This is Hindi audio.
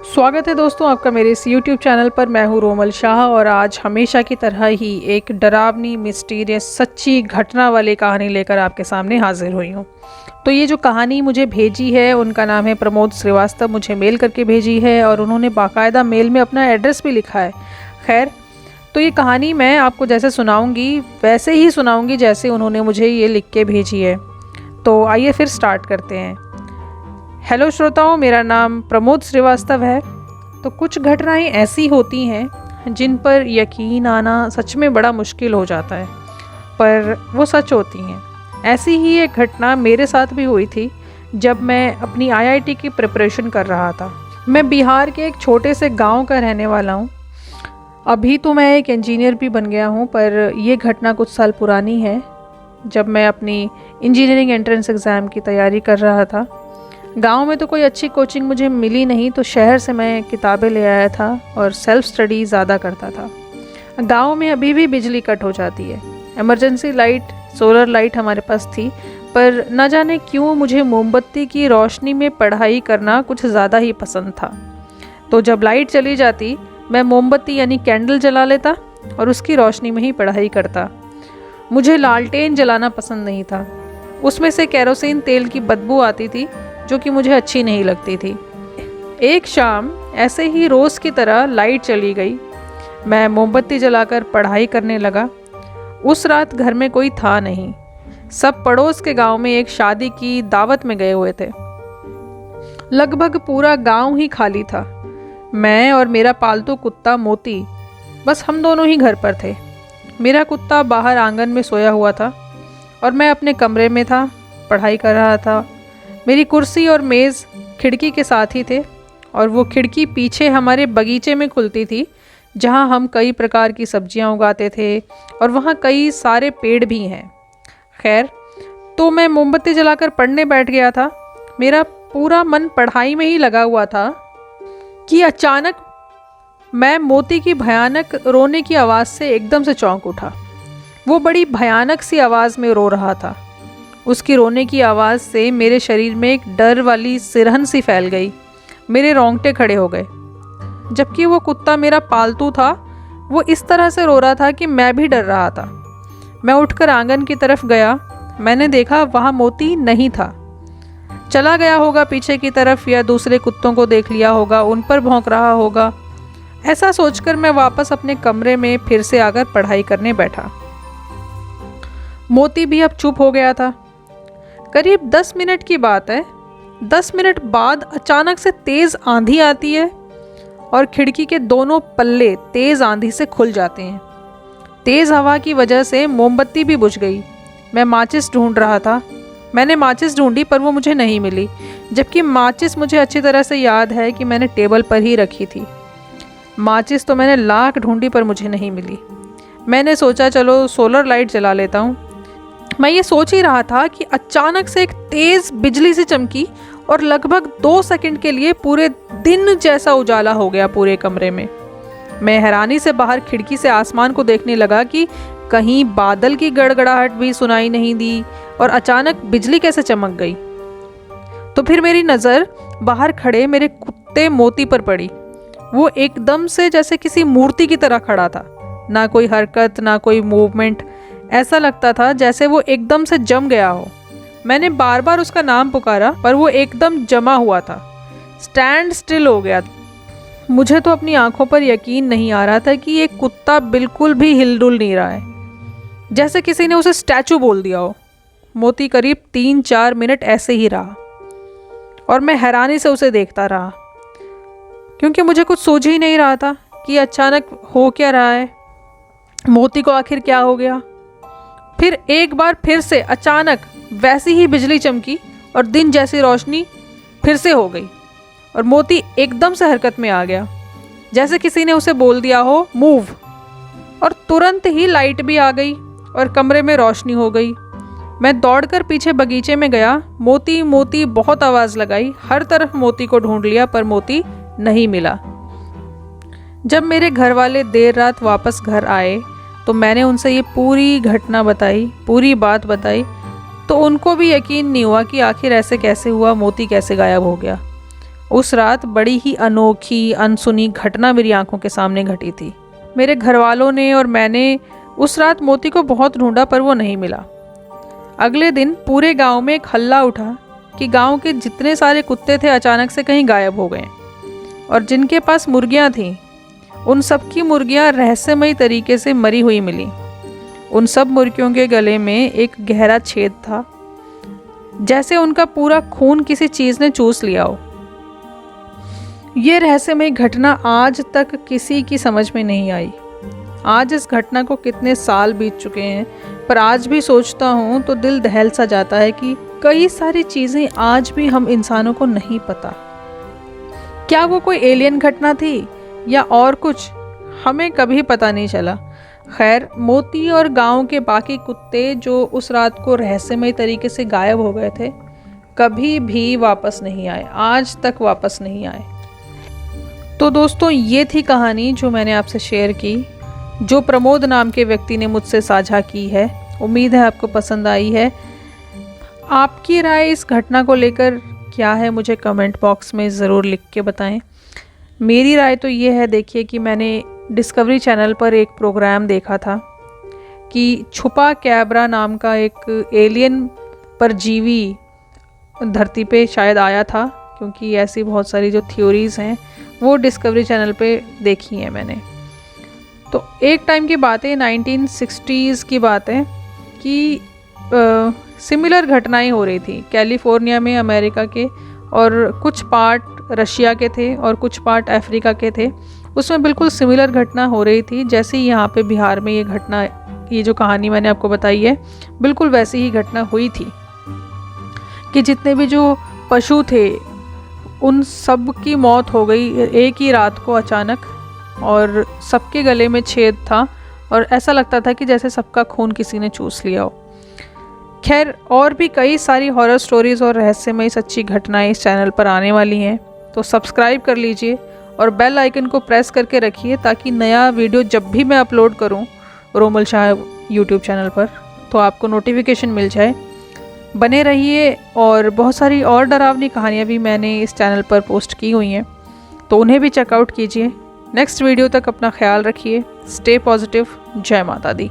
स्वागत है दोस्तों आपका मेरे इस YouTube चैनल पर। मैं हूँ रोमल शाह और आज हमेशा की तरह ही एक डरावनी, मिस्टीरियस, सच्ची घटना वाली कहानी लेकर आपके सामने हाजिर हुई हूँ। तो ये जो कहानी मुझे भेजी है उनका नाम है प्रमोद श्रीवास्तव। मुझे मेल करके भेजी है और उन्होंने बाकायदा मेल में अपना एड्रेस भी लिखा है। खैर, तो ये कहानी मैं आपको जैसे सुनाऊँगी वैसे ही सुनाऊँगी जैसे उन्होंने मुझे ये लिख के भेजी है। तो आइए फिर स्टार्ट करते हैं। हेलो श्रोताओं, मेरा नाम प्रमोद श्रीवास्तव है। तो कुछ घटनाएं ऐसी होती हैं जिन पर यकीन आना सच में बड़ा मुश्किल हो जाता है, पर वो सच होती हैं। ऐसी ही एक घटना मेरे साथ भी हुई थी जब मैं अपनी आईआईटी की प्रिपरेशन कर रहा था। मैं बिहार के एक छोटे से गांव का रहने वाला हूँ। अभी तो मैं एक इंजीनियर भी बन गया हूँ, पर यह घटना कुछ साल पुरानी है जब मैं अपनी इंजीनियरिंग एंट्रेंस एग्ज़ाम की तैयारी कर रहा था। गांव में तो कोई अच्छी कोचिंग मुझे मिली नहीं, तो शहर से मैं किताबें ले आया था और सेल्फ़ स्टडी ज़्यादा करता था। गांव में अभी भी बिजली कट हो जाती है। इमरजेंसी लाइट, सोलर लाइट हमारे पास थी, पर न जाने क्यों मुझे मोमबत्ती की रोशनी में पढ़ाई करना कुछ ज़्यादा ही पसंद था। तो जब लाइट चली जाती मैं मोमबत्ती यानी कैंडल जला लेता और उसकी रोशनी में ही पढ़ाई करता। मुझे लालटेन जलाना पसंद नहीं था। उसमें से केरोसिन तेल की बदबू आती थी जो कि मुझे अच्छी नहीं लगती थी। एक शाम ऐसे ही रोज़ की तरह लाइट चली गई। मैं मोमबत्ती जलाकर पढ़ाई करने लगा। उस रात घर में कोई था नहीं। सब पड़ोस के गांव में एक शादी की दावत में गए हुए थे। लगभग पूरा गांव ही खाली था। मैं और मेरा पालतू कुत्ता मोती, बस हम दोनों ही घर पर थे। मेरा कुत्ता बाहर आंगन में सोया हुआ था और मैं अपने कमरे में था, पढ़ाई कर रहा था। मेरी कुर्सी और मेज़ खिड़की के साथ ही थे और वो खिड़की पीछे हमारे बगीचे में खुलती थी, जहाँ हम कई प्रकार की सब्जियाँ उगाते थे और वहाँ कई सारे पेड़ भी हैं। खैर, तो मैं मोमबत्ती जलाकर पढ़ने बैठ गया था। मेरा पूरा मन पढ़ाई में ही लगा हुआ था कि अचानक मैं मोती की भयानक रोने की आवाज़ से एकदम से चौंक उठा। वो बड़ी भयानक सी आवाज़ में रो रहा था। उसकी रोने की आवाज़ से मेरे शरीर में एक डर वाली सिरहन सी फैल गई। मेरे रोंगटे खड़े हो गए। जबकि वो कुत्ता मेरा पालतू था, वो इस तरह से रो रहा था कि मैं भी डर रहा था। मैं उठकर आंगन की तरफ गया। मैंने देखा वहाँ मोती नहीं था। चला गया होगा पीछे की तरफ या दूसरे कुत्तों को देख लिया होगा, उन पर भौंक रहा होगा। ऐसा सोचकर मैं वापस अपने कमरे में फिर से आकर पढ़ाई करने बैठा। मोती भी अब चुप हो गया था। करीब 10 मिनट की बात है। 10 मिनट बाद अचानक से तेज़ आंधी आती है और खिड़की के दोनों पल्ले तेज़ आंधी से खुल जाते हैं। तेज़ हवा की वजह से मोमबत्ती भी बुझ गई। मैं माचिस ढूंढ रहा था। मैंने माचिस ढूंढी पर वो मुझे नहीं मिली, जबकि माचिस मुझे अच्छी तरह से याद है कि मैंने टेबल पर ही रखी थी। माचिस तो मैंने लाख ढूंढी पर मुझे नहीं मिली। मैंने सोचा चलो सोलर लाइट जला लेता हूँ। मैं ये सोच ही रहा था कि अचानक से एक तेज़ बिजली सी चमकी और लगभग 2 सेकंड के लिए पूरे दिन जैसा उजाला हो गया पूरे कमरे में। मैं हैरानी से बाहर खिड़की से आसमान को देखने लगा कि कहीं बादल की गड़गड़ाहट भी सुनाई नहीं दी और अचानक बिजली कैसे चमक गई। तो फिर मेरी नज़र बाहर खड़े मेरे कुत्ते मोती पर पड़ी। वो एकदम से जैसे किसी मूर्ति की तरह खड़ा था, ना कोई हरकत, ना कोई मूवमेंट। ऐसा लगता था जैसे वो एकदम से जम गया हो। मैंने बार बार उसका नाम पुकारा पर वो एकदम जमा हुआ था, स्टैंड स्टिल हो गया। मुझे तो अपनी आंखों पर यकीन नहीं आ रहा था कि ये कुत्ता बिल्कुल भी हिलडुल नहीं रहा है, जैसे किसी ने उसे स्टैचू बोल दिया हो। मोती करीब 3-4 मिनट ऐसे ही रहा और मैं हैरानी से उसे देखता रहा, क्योंकि मुझे कुछ सूझ ही नहीं रहा था कि अचानक हो क्या रहा है। मोती को आखिर क्या हो गया। फिर एक बार फिर से अचानक वैसी ही बिजली चमकी और दिन जैसी रोशनी फिर से हो गई और मोती एकदम से हरकत में आ गया, जैसे किसी ने उसे बोल दिया हो मूव। और तुरंत ही लाइट भी आ गई और कमरे में रोशनी हो गई। मैं दौड़कर पीछे बगीचे में गया। मोती मोती बहुत आवाज़ लगाई, हर तरफ मोती को ढूंढ लिया पर मोती नहीं मिला। जब मेरे घर वाले देर रात वापस घर आए तो मैंने उनसे ये पूरी घटना बताई, पूरी बात बताई, तो उनको भी यकीन नहीं हुआ कि आखिर ऐसे कैसे हुआ, मोती कैसे गायब हो गया। उस रात बड़ी ही अनोखी अनसुनी घटना मेरी आंखों के सामने घटी थी। मेरे घर वालों ने और मैंने उस रात मोती को बहुत ढूंढा पर वो नहीं मिला। अगले दिन पूरे गांव में एक हल्ला उठा कि गांव के जितने सारे कुत्ते थे अचानक से कहीं गायब हो गए और जिनके पास मुर्गियां थीं उन सब की मुर्गियां रहस्यमयी तरीके से मरी हुई मिली। उन सब मुर्गियों के गले में एक गहरा छेद था, जैसे उनका पूरा खून किसी चीज़ ने चूस लिया हो। ये रहस्यमयी घटना आज तक किसी की समझ में नहीं आई। आज इस घटना को कितने साल बीत चुके हैं, पर आज भी सोचता हूँ तो दिल दहल सा जाता है कि कई सारी चीज़ें आज भी हम इंसानों को नहीं पता। क्या वो कोई एलियन घटना थी या और कुछ, हमें कभी पता नहीं चला। खैर, मोती और गांव के बाकी कुत्ते जो उस रात को रहस्यमय तरीके से गायब हो गए थे, कभी भी वापस नहीं आए, आज तक वापस नहीं आए। तो दोस्तों, ये थी कहानी जो मैंने आपसे शेयर की, जो प्रमोद नाम के व्यक्ति ने मुझसे साझा की है। उम्मीद है आपको पसंद आई है। आपकी राय इस घटना को लेकर क्या है, मुझे कमेंट बॉक्स में ज़रूर लिख के बताएं। मेरी राय तो ये है, देखिए कि मैंने डिस्कवरी चैनल पर एक प्रोग्राम देखा था कि छुपा कैबरा नाम का एक एलियन परजीवी धरती पे शायद आया था, क्योंकि ऐसी बहुत सारी जो थ्योरीज़ हैं वो डिस्कवरी चैनल पे देखी हैं मैंने। तो एक टाइम की बात है, 1960s की बात है कि सिमिलर घटनाएं हो रही थी कैलिफोर्निया में, अमेरिका के, और कुछ पार्ट रशिया के थे और कुछ पार्ट अफ्रीका के थे। उसमें बिल्कुल सिमिलर घटना हो रही थी जैसे यहाँ पे बिहार में ये घटना, ये जो कहानी मैंने आपको बताई है, बिल्कुल वैसी ही घटना हुई थी कि जितने भी जो पशु थे उन सब की मौत हो गई एक ही रात को अचानक, और सबके गले में छेद था और ऐसा लगता था कि जैसे सबका खून किसी ने चूस लिया हो। खैर, और भी कई सारी हॉरर स्टोरीज़ और रहस्यमयी सच्ची घटनाएं इस चैनल पर आने वाली हैं, तो सब्सक्राइब कर लीजिए और बेल आइकन को प्रेस करके रखिए ताकि नया वीडियो जब भी मैं अपलोड करूं रोमल शाह यूट्यूब चैनल पर तो आपको नोटिफिकेशन मिल जाए। बने रहिए, और बहुत सारी और डरावनी कहानियाँ भी मैंने इस चैनल पर पोस्ट की हुई हैं, तो उन्हें भी चेकआउट कीजिए। नेक्स्ट वीडियो तक अपना ख्याल रखिए। Stay positive. जय माता दी।